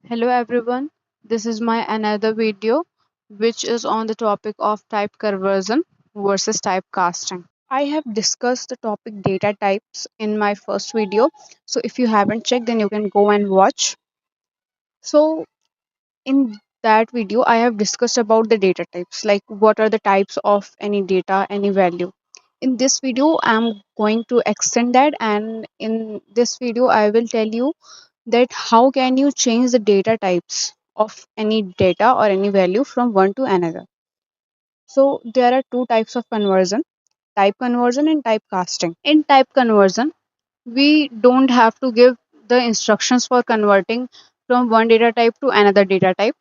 Hello everyone, this is my another video which is on the topic of type conversion versus typecasting. I have discussed the topic data types in my first video, so if you haven't checked then you can go and watch. So in that video I have discussed about the data types, like what are the types of any data, any value. In this video I'm going to extend that, and in this video I will tell you that how can you change the data types of any data or any value from one to another. So there are two types of conversion: type conversion and typecasting. In type conversion, we don't have to give the instructions for converting from one data type to another data type.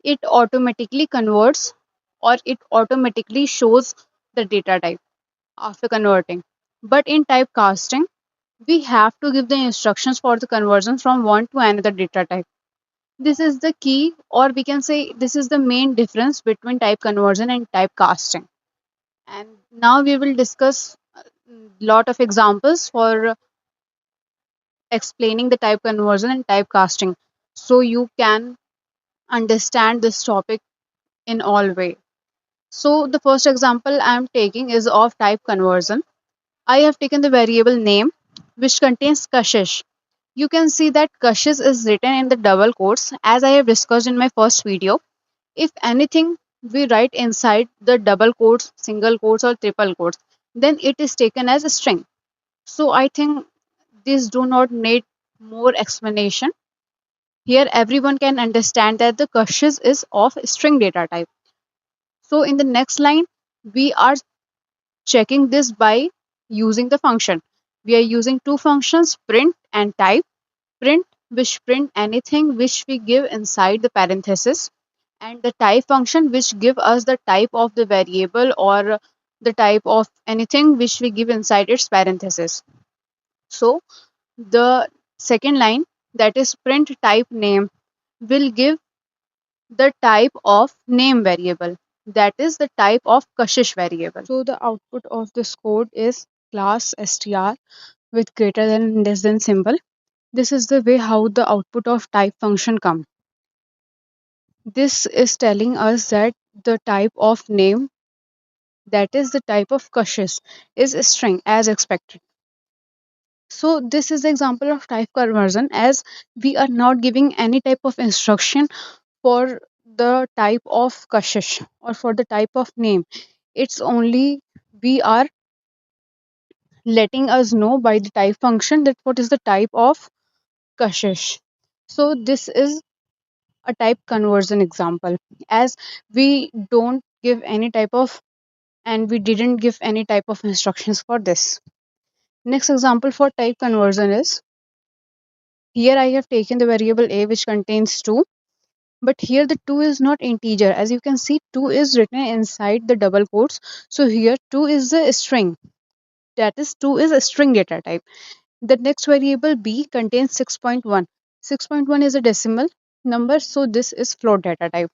It automatically converts, or it automatically shows the data type after converting. But in typecasting, we have to give the instructions for the conversion from one to another data type. This is the key, or we can say this is the main difference between type conversion and typecasting. And now we will discuss a lot of examples for explaining the type conversion and typecasting, so you can understand this topic in all way. So the first example I am taking is of type conversion. I have taken the variable name which contains kashish. You can see that kashish is written in the double quotes as I have discussed in my first video. If anything we write inside the double quotes, single quotes, or triple quotes, then it is taken as a string. So I think these do not need more explanation. Here everyone can understand that the caches is of string data type. So in the next line, we are checking this by using the function. We are using two functions, print and type. Print, which print anything which we give inside the parenthesis, and the type function which give us the type of the variable or the type of anything which we give inside its parenthesis. So the second line, that is print type name, will give the type of name variable, that is the type of kashish variable. So the output of this code is class str with greater than less than symbol. This is the way how the output of type function come. This is telling us that the type of name, that is the type of caches, is a string as expected. So this is the example of type conversion, as we are not giving any type of instruction for the type of cache or for the type of name. It's only we are letting us know by the type function that what is the type of cache. So this is a type conversion example, as we don't give any type of, and we didn't give any type of instructions for this. Next example for type conversion is, here I have taken the variable a which contains 2, but here the 2 is not integer. As you can see, 2 is written inside the double quotes, so here 2 is the string, that is 2 is a string data type. The next variable b contains 6.1. 6.1 is a decimal number, so this is float data type.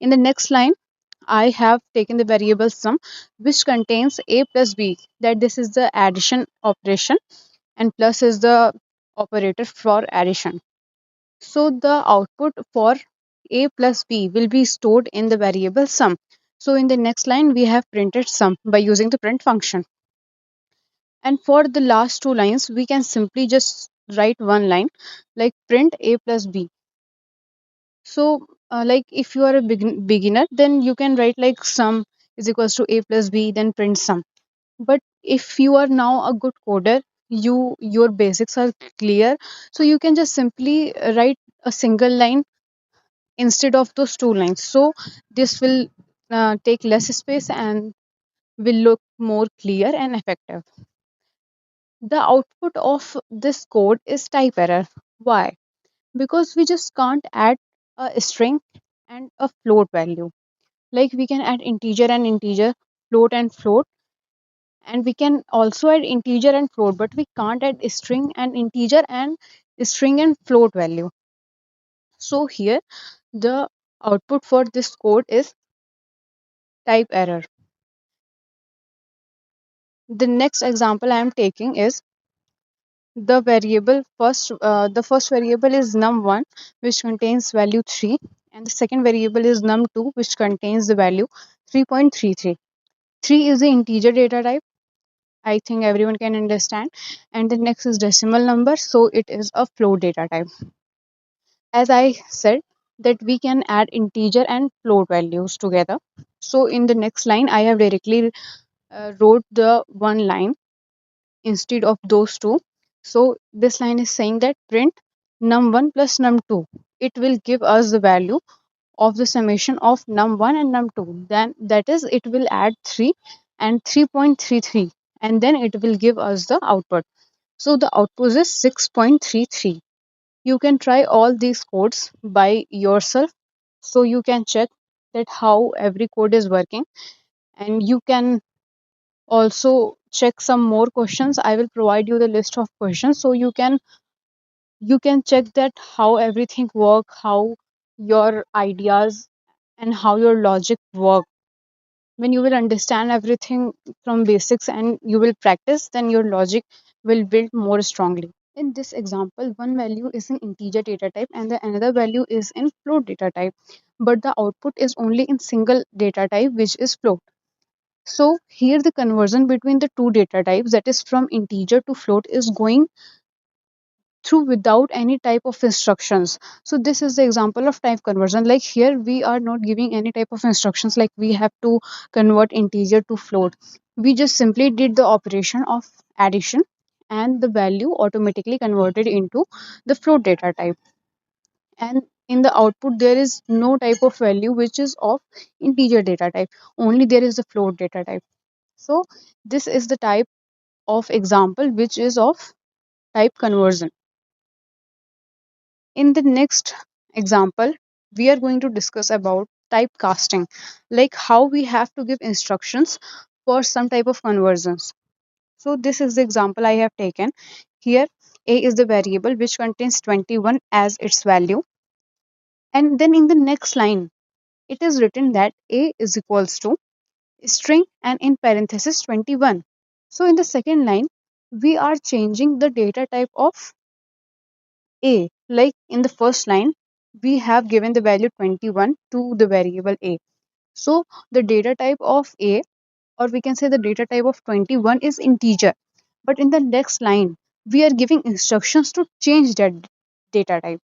In the next line, I have taken the variable sum which contains a plus b, that this is the addition operation, and plus is the operator for addition. So the output for a plus b will be stored in the variable sum. So in the next line we have printed sum by using the print function. And for the last two lines we can simply just write one line like print a plus b. So, like if you are a beginner, then you can write like sum is equals to a plus b, then print sum. But if you are now a good coder, your basics are clear, so you can just simply write a single line instead of those two lines. So this will take less space and will look more clear and effective. The output of this code is type error. Why? Because we just can't add a string and a float value. Like we can add integer and integer, float and float, and we can also add integer and float, but we can't add string and integer and string and float value. So here the output for this code is type error. The next example I am taking is The first variable is num1, which contains value 3, and the second variable is num2, which contains the value 3.33. 3 is the integer data type. I think everyone can understand. And the next is decimal number, so it is a float data type. As I said, that we can add integer and float values together. So in the next line, I have directly wrote the one line instead of those two. So this line is saying that print num1 plus num2. It will give us the value of the summation of num1 and num2. Then that is, it will add 3 and 3.33, and then it will give us the output. So the output is 6.33. You can try all these codes by yourself, so you can check that how every code is working, and you can also check some more questions. I will provide you the list of questions, so you can check that how everything work, how your ideas and how your logic work. When you will understand everything from basics and you will practice, then your logic will build more strongly. In this example, one value is an integer data type and the another value is in float data type, but the output is only in single data type, which is float. So here the conversion between the two data types, that is from integer to float, is going through without any type of instructions. So this is the example of type conversion. Like here we are not giving any type of instructions like we have to convert integer to float. We just simply did the operation of addition and the value automatically converted into the float data type. And in the output there is no type of value which is of integer data type, only there is the float data type. So this is the type of example which is of type conversion. In the next example, we are going to discuss about typecasting, like how we have to give instructions for some type of conversions. So this is the example I have taken. Here, a is the variable which contains 21 as its value. And then in the next line, it is written that a is equals to string and in parenthesis 21. So in the second line, we are changing the data type of a. Like in the first line, we have given the value 21 to the variable a. So the data type of a, or we can say the data type of 21, is integer. But in the next line, we are giving instructions to change that data type.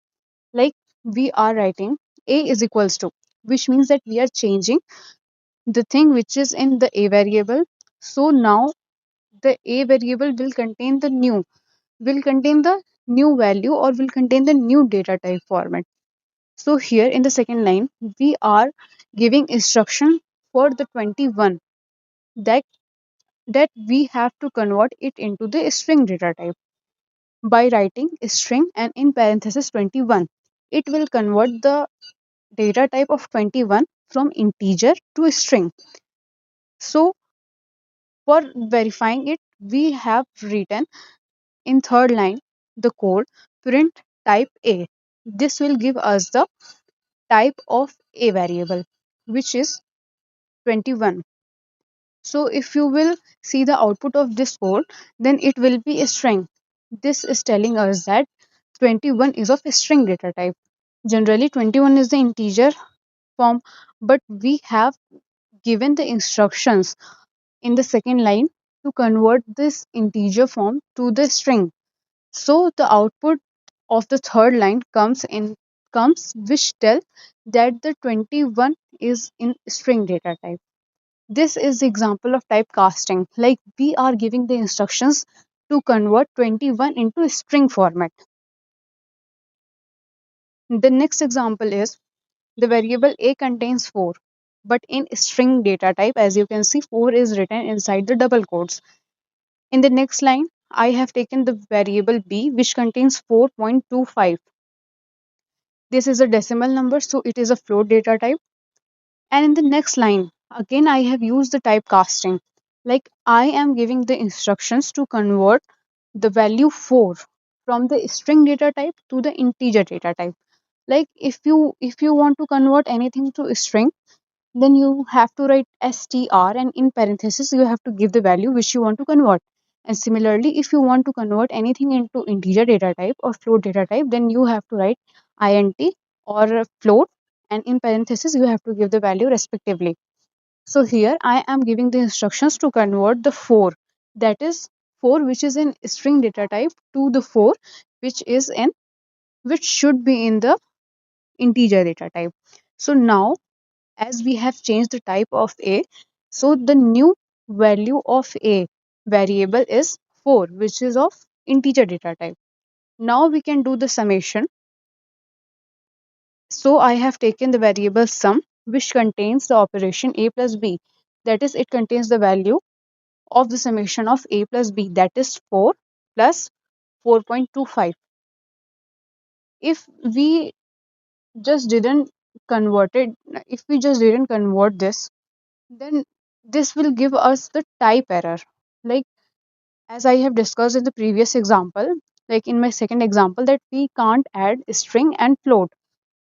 Like we are writing a is equals to, which means that we are changing the thing which is in the a variable. So now the a variable will contain the new value or will contain the new data type format. So here in the second line, we are giving instruction for the 21, that we have to convert it into the string data type by writing string and in parenthesis 21. It will convert the data type of 21 from integer to string. So for verifying it, we have written in third line the code print type A. This will give us the type of a variable, which is 21. So if you will see the output of this code, then it will be a string. This is telling us that 21 is of a string data type. Generally 21 is the integer form, but we have given the instructions in the second line to convert this integer form to the string. So the output of the third line comes which tell that the 21 is in string data type. This is the example of typecasting. Like we are giving the instructions to convert 21 into a string format. The next example is the variable a contains 4, but in string data type, as you can see, 4 is written inside the double quotes. In the next line, I have taken the variable b, which contains 4.25. This is a decimal number, so it is a float data type. And in the next line, again, I have used the typecasting. Like I am giving the instructions to convert the value 4 from the string data type to the integer data type. Like if you want to convert anything to a string, then you have to write str and in parenthesis you have to give the value which you want to convert. And similarly, if you want to convert anything into integer data type or float data type, then you have to write int or float, and in parentheses you have to give the value respectively. So here I am giving the instructions to convert the 4, that is 4 which is in string data type, to the 4 which is in, which should be in the integer data type. So now, as we have changed the type of a, so the new value of a variable is 4, which is of integer data type. Now we can do the summation. So I have taken the variable sum, which contains the operation a plus b, that is, it contains the value of the summation of a plus b, that is 4 plus 4.25. If we just didn't convert it, if we just didn't convert this, then this will give us the type error. Like, as I have discussed in the previous example, like in my second example, that we can't add string and float.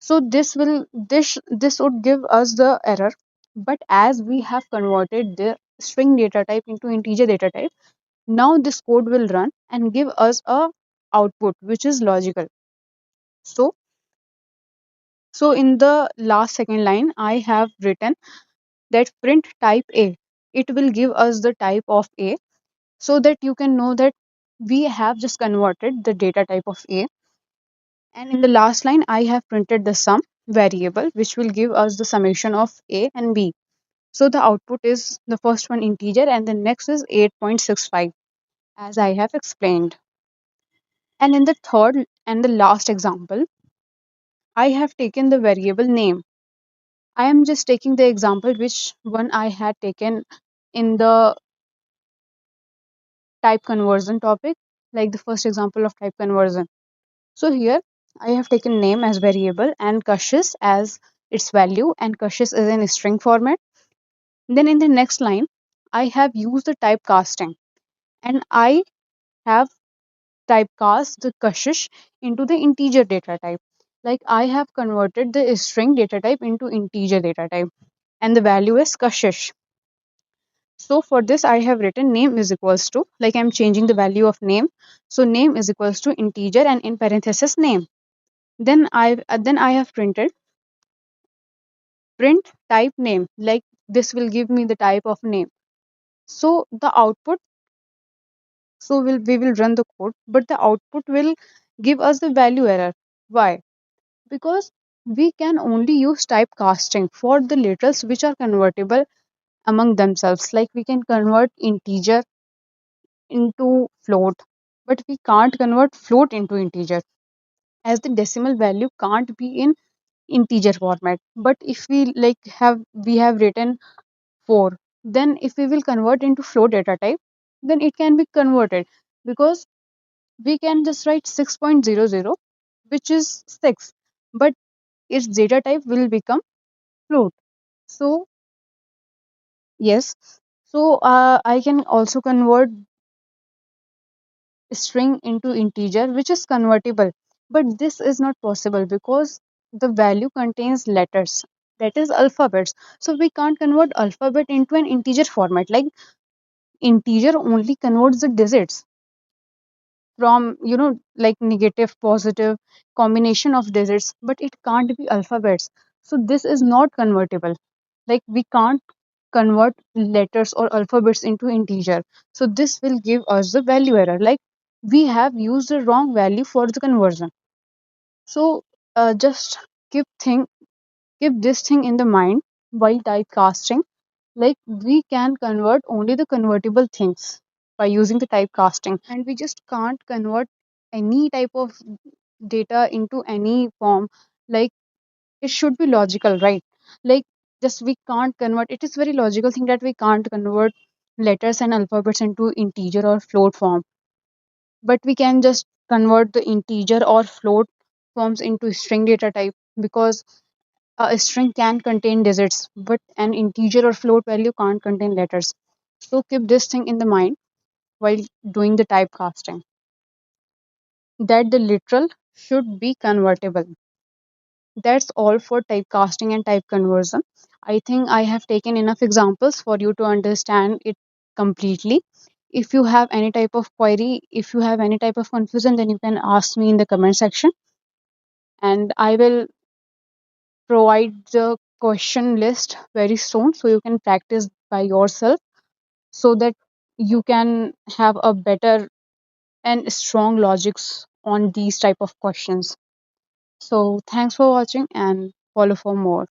So this would give us the error. But as we have converted the string data type into integer data type, now this code will run and give us a output which is logical. So in the last second line, I have written that print type A. It will give us the type of A, so that you can know that we have just converted the data type of A. And in the last line, I have printed the sum variable, which will give us the summation of A and B. So the output is the first one integer and the next is 8.65, as I have explained. And in the third and the last example, I have taken the variable name. I am just taking the example which one I had taken in the type conversion topic, like the first example of type conversion. So here I have taken name as variable and caches as its value, and caches is in string format. Then in the next line, I have used the typecasting, and I have typecast the caches into the integer data type. Like, I have converted the string data type into integer data type, and the value is caches. So for this, I have written name is equals to, like, I'm changing the value of name. So name is equals to integer and in parenthesis name. Then I have printed print type name, like this will give me the type of name. So the output, we will run the code, but the output will give us the value error. Why? Because we can only use typecasting for the literals which are convertible among themselves. Like, we can convert integer into float, but we can't convert float into integer, as the decimal value can't be in integer format. But if we have written 4, then if we will convert into float data type, then it can be converted, because we can just write 6.00, which is 6, but its data type will become float. So yes, so I can also convert string into integer, which is convertible, but this is not possible because the value contains letters, that is alphabets. So we can't convert alphabet into an integer format. Like, integer only converts the digits from, like negative, positive, combination of digits, but it can't be alphabets. So this is not convertible. Like, we can't convert letters or alphabets into integer. So this will give us the value error. Like, we have used the wrong value for the conversion. So just keep this thing in the mind while typecasting. Like, we can convert only the convertible things by using the typecasting, and we just can't convert any type of data into any form. Like, it should be logical, right? Like, just we can't convert, it is very logical thing that we can't convert letters and alphabets into integer or float form, but we can just convert the integer or float forms into string data type, because a string can contain digits, but an integer or float value can't contain letters. So keep this thing in the mind while doing the typecasting, that the literal should be convertible. That's all for typecasting and type conversion. I think I have taken enough examples for you to understand it completely. If you have any type of query, if you have any type of confusion, then you can ask me in the comment section, and I will provide the question list very soon so you can practice by yourself, so that you can have a better and strong logics on these type of questions. So thanks for watching and follow for more.